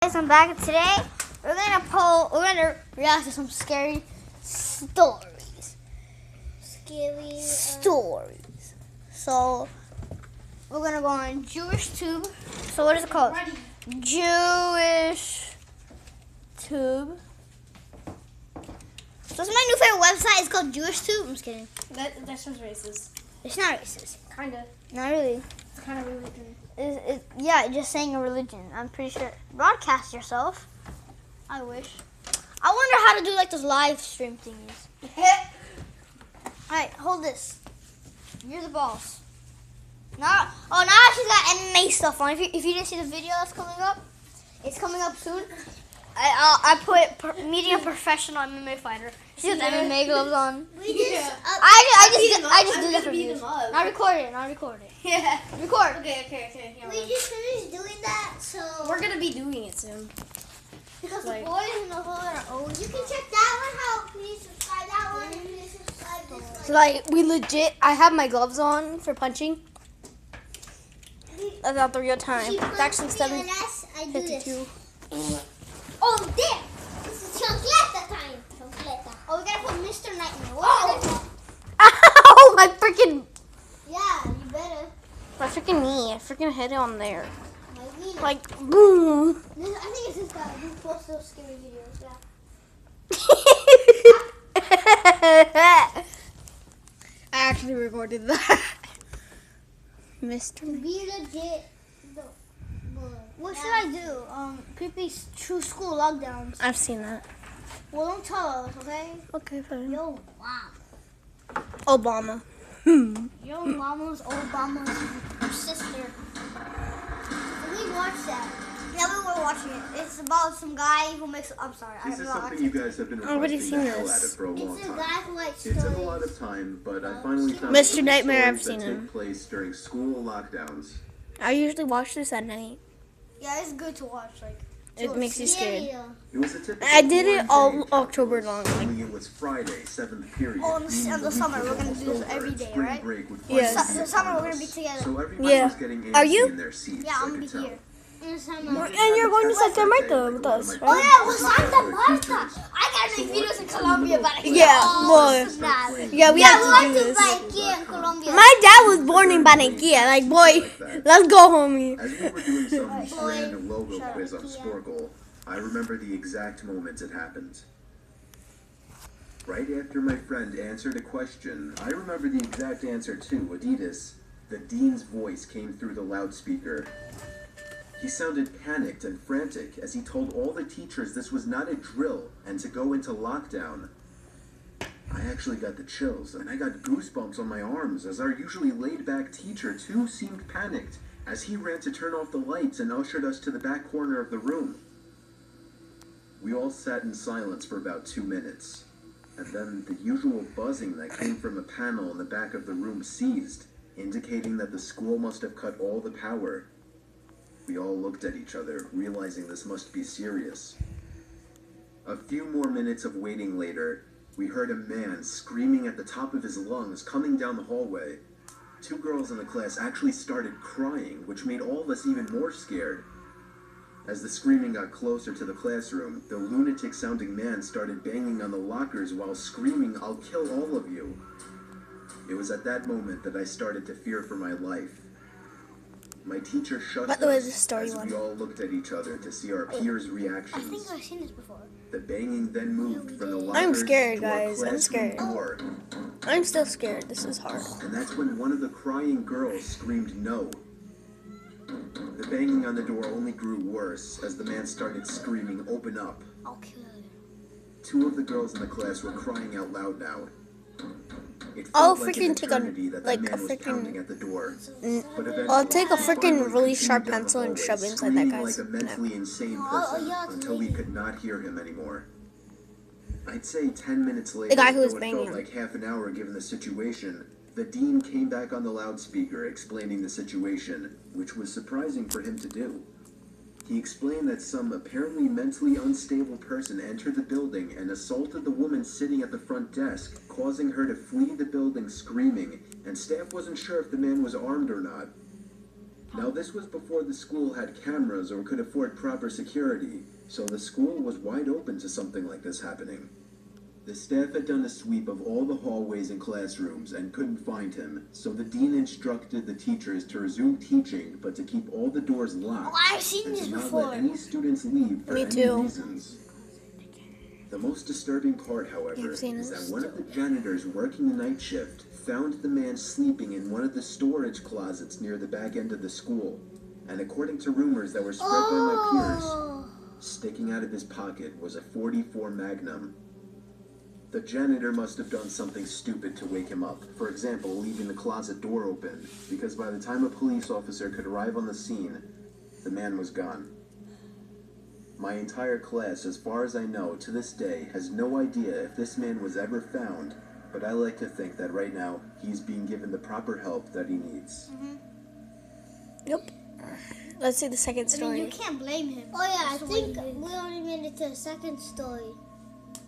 Guys, I'm back. Today we're gonna react to some scary stories. Stories. So we're gonna go on Jewish Tube. So what is it called? Jewish Tube. So it's my new favorite website. It's called Jewish Tube. I'm just kidding. That sounds racist. It's not racist. Kinda. Not really. It's kind of religion. Yeah, just saying a religion. I'm pretty sure. Broadcast yourself. I wish. I wonder how to do like those live stream thingies. Alright, hold this. You're the boss. Now she's got MMA stuff on. If you didn't see the video that's coming up, it's coming up soon. I put meeting a professional MMA fighter. She has MMA gloves on. I just do that for views. Not record it. Yeah. Record. Okay. We just finished doing that, so We're gonna be doing it soon. because like- the boys and the whole are old. You can check that one out. Please subscribe that one. And please subscribe this one. So like we legit, I have my gloves on for punching. That's not the real time. She It's actually punches me and I do this. 7:52. Oh, there! This is Chancleta time. Chancleta. Oh, we gotta put Mr. Nightmare. Oh! Ow! My freaking Yeah, you better. my freaking knee! I freaking hit it on there. Maybe not. Like boom. I think it's this guy who posts those scary videos. Yeah. I actually recorded that. Mr. Be legit. What should I do? Creepy true school lockdowns. I've seen that. Well, don't tell us, okay? Okay, fine. Yo, wow. Obama. Yo, mama's Obama's sister. We watched that. Yeah, we were watching it. It's about some guy who makes. I'm sorry. This I'm is not. something you guys have been I've already requesting the seen hell this. out of for a long It's a time. guy who likes It took a stories. lot of time, but I finally found Mr. some Nightmare, I've stories seen that him. take place during school lockdowns. I usually watch this at night. Yeah, it's good to watch. Like, It makes you scared. Yeah. It was a typical I did it all boring day October calculus, long, like- Only it was Friday, 7th period. Oh, in meaning the week summer, was we're gonna almost do this over, every and day, spring right? break would Yes. finally be So summer, upon we're gonna us. be together. So everybody Yeah. was getting Are antsy you? in their seats. Yeah, I I'm gonna could be tell. here. In the summer. And you're going to Santa Marta with us, Oh right? yeah, well, Santa Marta. I gotta make videos in Colombia, but Yeah, boy. snap. Yeah, we Yeah, have we to went do to this. Barranquilla in Colombia. My dad was born in Barranquilla. Like, boy, let's go, homie. As we were doing some Alright. random logo Shut up. quiz on Sporkle, I remember the exact moment it happened. Right after my friend answered a question, I remember the exact answer too, Adidas. The dean's voice came through the loudspeaker. He sounded panicked and frantic as he told all the teachers this was not a drill and to go into lockdown. I actually got the chills and I got goosebumps on my arms as our usually laid-back teacher too seemed panicked as he ran to turn off the lights and ushered us to the back corner of the room. We all sat in silence for about 2 minutes, and then the usual buzzing that came from a panel in the back of the room ceased, indicating that the school must have cut all the power. We all looked at each other, realizing this must be serious. A few more minutes of waiting later, we heard a man screaming at the top of his lungs coming down the hallway. 2 girls in the class actually started crying, which made all of us even more scared. As the screaming got closer to the classroom, the lunatic-sounding man started banging on the lockers while screaming, "I'll kill all of you." It was at that moment that I started to fear for my life. My teacher shushed By the way, us this story as one. we all looked at each other to see our peers' I reactions. think I've seen this before. The banging then moved from the lockers I'm scared, to our guys. I'm classroom scared. door. I'm still scared. This is hard. And that's when one of the crying girls screamed no. The banging on the door only grew worse as the man started screaming, "Open up." I'll kill you. 2 of the girls in the class were crying out loud now. It I'll felt like freaking an take a- eternity that like, man a was freaking- pounding at the door. Mm, But eventually, I'll take a he freaking finally really sharp continued down the pencil and hallway, shove it inside that screaming guy's like a mentally insane Oh, person yeah, until we could not hear him anymore. I'd say 10 minutes later, The guy who was though it banging felt him. like half an hour given the situation, the dean came back on the loudspeaker explaining the situation, which was surprising for him to do. He explained that some apparently mentally unstable person entered the building and assaulted the woman sitting at the front desk, causing her to flee the building screaming, and staff wasn't sure if the man was armed or not. Now, this was before the school had cameras or could afford proper security, so the school was wide open to something like this happening. The staff had done a sweep of all the hallways and classrooms and couldn't find him, so the dean instructed the teachers to resume teaching, but to keep all the doors locked Oh, I've seen and this to not before. let any students leave for Me any too. reasons. The most disturbing part, however, I've seen is this that one of the janitors working the night shift found the man sleeping in one of the storage closets near the back end of the school. And according to rumors that were spread by my peers, Oh. sticking out of his pocket was a .44 Magnum. The janitor must have done something stupid to wake him up. For example, leaving the closet door open, because by the time a police officer could arrive on the scene, the man was gone. My entire class, as far as I know, to this day, has no idea if this man was ever found, but I like to think that right now, he's being given the proper help that he needs. Yep. Let's see the second I mean, you story. can't blame him. Oh yeah, I That's the way think it is. we only made it to the second story.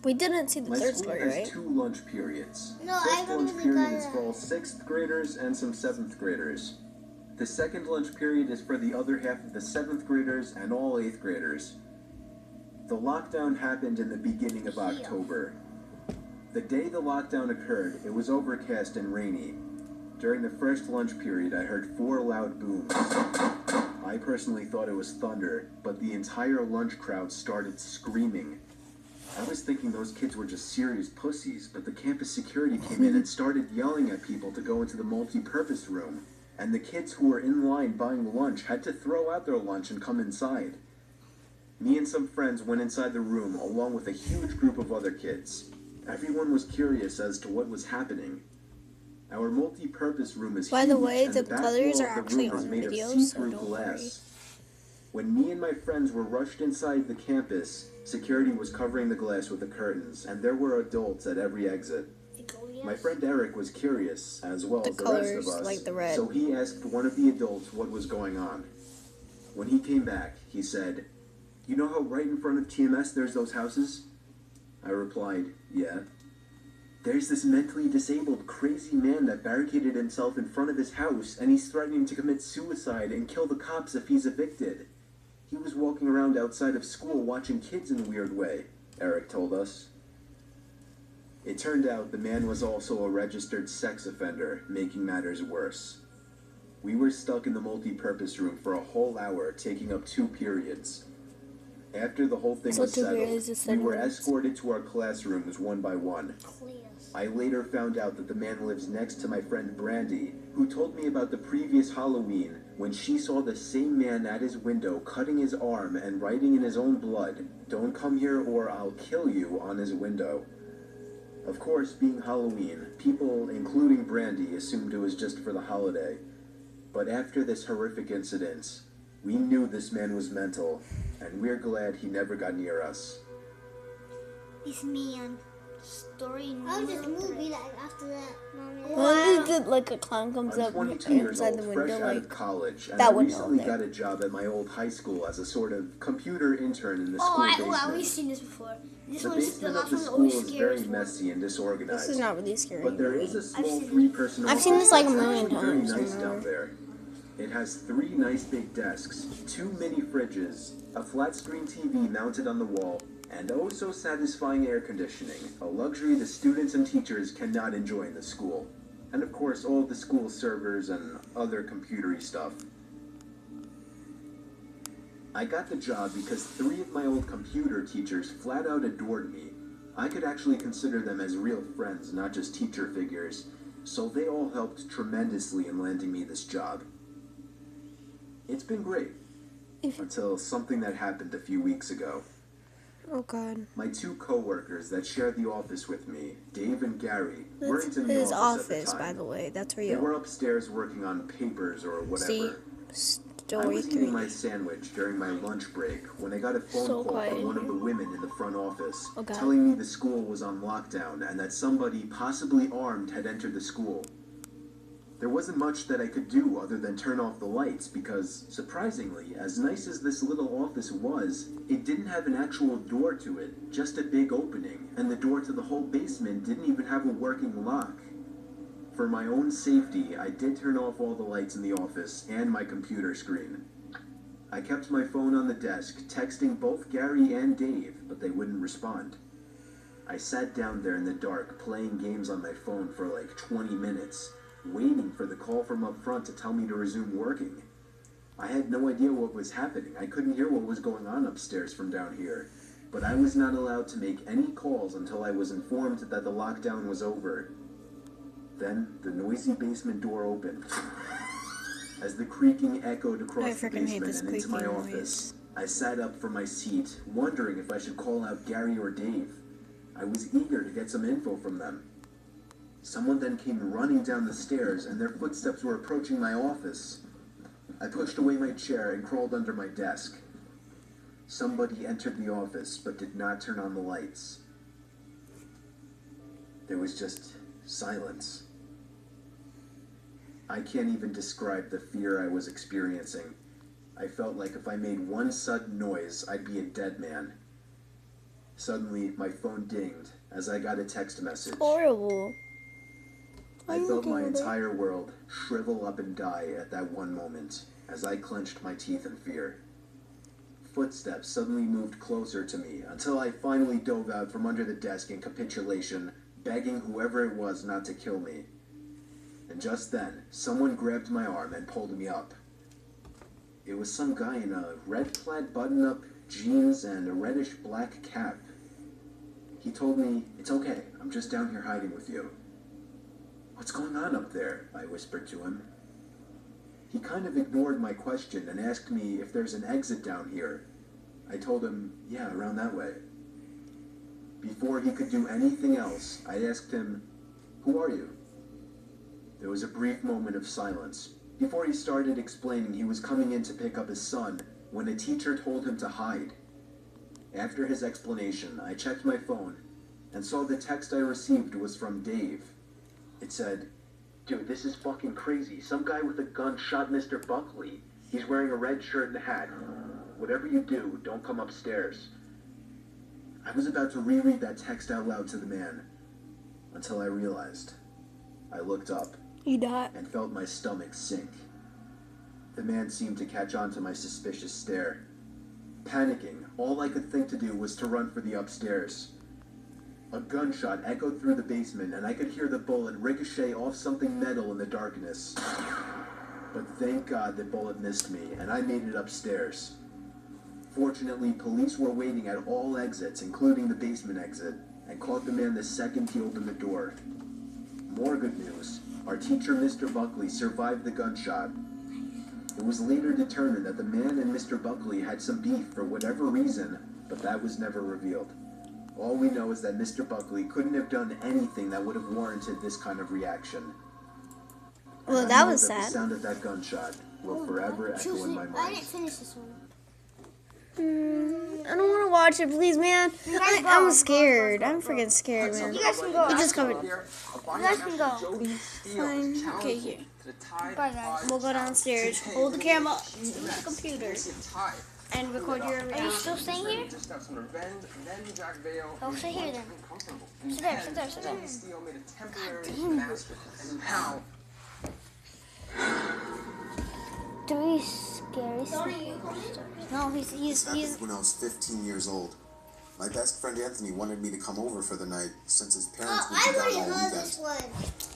We didn't see the My third school story, has right? 2 lunch periods. No, I First don't lunch think period I is for all 6th graders and some 7th graders. The second lunch period is for the other half of the 7th graders and all 8th graders. The lockdown happened in the beginning of October. The day the lockdown occurred, it was overcast and rainy. During the first lunch period, I heard 4 loud booms. I personally thought it was thunder, but the entire lunch crowd started screaming. I was thinking those kids were just serious pussies, but the campus security came in and started yelling at people to go into the multi-purpose room. And the kids who were in line buying lunch had to throw out their lunch and come inside. Me and some friends went inside the room along with a huge group of other kids. Everyone was curious as to what was happening. Our multi-purpose room is By huge, the way, and the back colors wall are of the actually room is on made videos, of so see-through don't glass. When me and my friends were rushed inside the campus, security was covering the glass with the curtains, and there were adults at every exit. My friend Eric was curious, as well The as the rest colors, of us, like the red. so he asked one of the adults what was going on. When he came back, he said, "You know how right in front of TMS there's those houses?" I replied, "Yeah." "There's this mentally disabled, crazy man that barricaded himself in front of his house, and he's threatening to commit suicide and kill the cops if he's evicted. He was walking around outside of school watching kids in a weird way," Eric told us. It turned out the man was also a registered sex offender, making matters worse. We were stuck in the multi-purpose room for a whole hour, taking up 2 periods. After the whole thing So was 2 periods settled, is we 7 were minutes. escorted to our classrooms one by one. I later found out that the man lives next to my friend Brandy, who told me about the previous Halloween when she saw the same man at his window cutting his arm and writing in his own blood, "Don't come here or I'll kill you," on his window. Of course, being Halloween, people, including Brandy, assumed it was just for the holiday. But after this horrific incident, we knew this man was mental, and we're glad he never got near us. This man. Story How does number this 3. movie like after that, Mommy? Well, this is like a clown comes I'm up 22 years inside old, the fresh window, out like of college, and that I would know recently that. got a job at my old high school as a sort of computer intern in the school Oh, basement. we've seen this before. This The one's the basement last of the one's school always is scary. very messy and disorganized. this is not really scary. But there to is me. a small seen this. 3-person I've seen this like a office that's million actually very times, nice you down know. there. It has 3 nice big desks, 2 mini fridges, a flat screen TV mounted on the wall, and oh so satisfying air conditioning, a luxury the students and teachers cannot enjoy in the school. And of course all the school servers and other computery stuff. I got the job because 3 of my old computer teachers flat out adored me. I could actually consider them as real friends, not just teacher figures, so they all helped tremendously in landing me this job. It's been great, until something that happened a few weeks ago. Oh God. My 2 co-workers that shared the office with me, Dave and Gary, That's weren't in the his office at office, the by time. the way. That's where They were you upstairs working on papers or whatever. see I story was 3. eating my sandwich during my lunch break when I got a phone So call quiet from one of here. the women in the front office Oh, God. telling me the school was on lockdown and that somebody, possibly armed, had entered the school. There wasn't much that I could do other than turn off the lights because, surprisingly, as nice as this little office was, it didn't have an actual door to it, just a big opening, and the door to the whole basement didn't even have a working lock. For my own safety, I did turn off all the lights in the office and my computer screen. I kept my phone on the desk, texting both Gary and Dave, but they wouldn't respond. I sat down there in the dark, playing games on my phone for like 20 minutes, waiting for the call from up front to tell me to resume working. I had no idea what was happening. I couldn't hear what was going on upstairs from down here, but I was not allowed to make any calls until I was informed that the lockdown was over. Then the noisy basement door opened. As the creaking echoed across the basement and into my office, I sat up from my seat, wondering if I should call out Gary or Dave. I was eager to get some info from them. Someone then came running down the stairs, and their footsteps were approaching my office. I pushed away my chair and crawled under my desk. Somebody entered the office, but did not turn on the lights. There was just silence. I can't even describe the fear I was experiencing. I felt like if I made one sudden noise, I'd be a dead man. Suddenly, my phone dinged as I got a text message. Horrible. I felt my entire world shrivel up and die at that one moment as I clenched my teeth in fear. Footsteps suddenly moved closer to me until I finally dove out from under the desk in capitulation, begging whoever it was not to kill me. And just then, someone grabbed my arm and pulled me up. It was some guy in a red plaid button-up, jeans, and a reddish-black cap. He told me, "It's okay, I'm just down here hiding with you." "What's going on up there?" I whispered to him. He kind of ignored my question and asked me if there's an exit down here. I told him, yeah, around that way. Before he could do anything else, I asked him, "Who are you?" There was a brief moment of silence before he started explaining he was coming in to pick up his son when a teacher told him to hide. After his explanation, I checked my phone and saw the text I received was from Dave. It said, "Dude, this is fucking crazy. Some guy with a gun shot Mr. Buckley. He's wearing a red shirt and a hat. Whatever you do, don't come upstairs." I was about to reread that text out loud to the man until I realized. I looked up You died. and felt my stomach sink. The man seemed to catch on to my suspicious stare. Panicking, all I could think to do was to run for the upstairs. A gunshot echoed through the basement, and I could hear the bullet ricochet off something metal in the darkness. But thank God the bullet missed me, and I made it upstairs. Fortunately, police were waiting at all exits, including the basement exit, and caught the man the second he opened the door. More good news. Our teacher, Mr. Buckley, survived the gunshot. It was later determined that the man and Mr. Buckley had some beef for whatever reason, but that was never revealed. All we know is that Mr. Buckley couldn't have done anything that would have warranted this kind of reaction. Well, And I that know was The sad. sound of that gunshot will forever echo in my I didn't mind. finish this one. I don't want to watch it, please, man. I'm scared. I'm freaking scared, man. You guys can go. It just covered. You guys can go. Fine. Okay, here. Bye, guys. We'll go downstairs. Hold the camera to the computer and record your Are you reaction. still staying here? Oh, stay here then. Sit there, sit there, sit there. Three scary stories. No, he's This happened when I was 15 years old. My best friend Anthony wanted me to come over for the night since his parents would I be already gone all heard weekend. this one.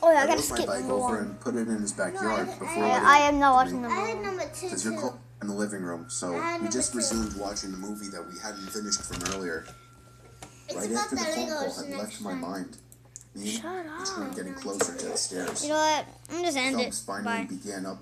Oh yeah, I I gotta rode my skip bike number over one. and put it in his backyard before I am not watching the number I had one. number two because you're too. cold in the living room, so And we just number two. resumed watching the movie that we hadn't finished from earlier. It's Right about after the the phone call Legos had next left my time. mind, me Shut and Trent getting closer to the stairs. You know what? I'm just end it. Films finally Bye. began up